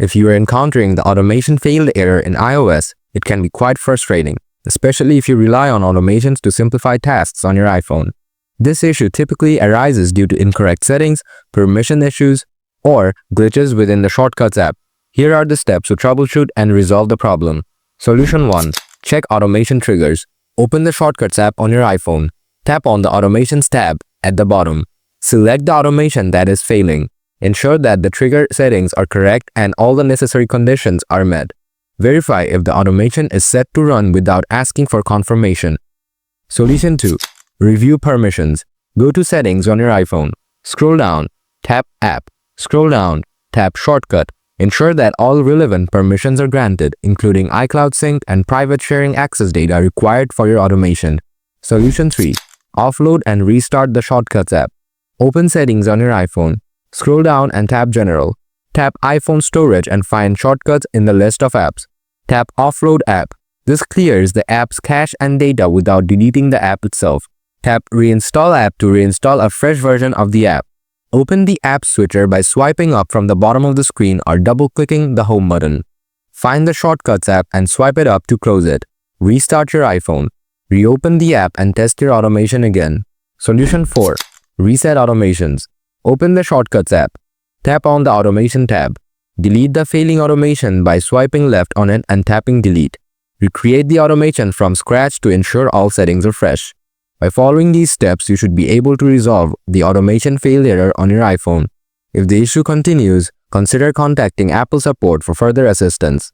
If you are encountering the automation failed error in iOS, it can be quite frustrating, especially if you rely on automations to simplify tasks on your iPhone. This issue typically arises due to incorrect settings, permission issues, or glitches within the Shortcuts app. Here are the steps to troubleshoot and resolve the problem. Solution 1. Check automation triggers. Open the Shortcuts app on your iPhone. Tap on the Automations tab at the bottom. Select the automation that is failing. Ensure that the trigger settings are correct and all the necessary conditions are met. Verify if the automation is set to run without asking for confirmation. Solution 2. Review permissions. Go to Settings on your iPhone. Scroll down, tap App. Scroll down, tap Shortcut. Ensure that all relevant permissions are granted, including iCloud Sync and private sharing access data required for your automation. Solution 3. Offload and restart the Shortcuts app. Open Settings on your iPhone. Scroll down and tap General. Tap iPhone Storage and find Shortcuts in the list of apps. Tap Offload app. This clears the app's cache and data without deleting the app itself. Tap Reinstall app to reinstall a fresh version of the app. Open the app switcher by swiping up from the bottom of the screen or double-clicking the Home button. Find the Shortcuts app and swipe it up to close it. Restart your iPhone. Reopen the app and test your automation again. Solution 4. Reset automations. Open the Shortcuts app. Tap on the Automation tab. Delete the failing automation by swiping left on it and tapping Delete. Recreate the automation from scratch to ensure all settings are fresh. By following these steps, you should be able to resolve the automation fail error on your iPhone. If the issue continues, consider contacting Apple support for further assistance.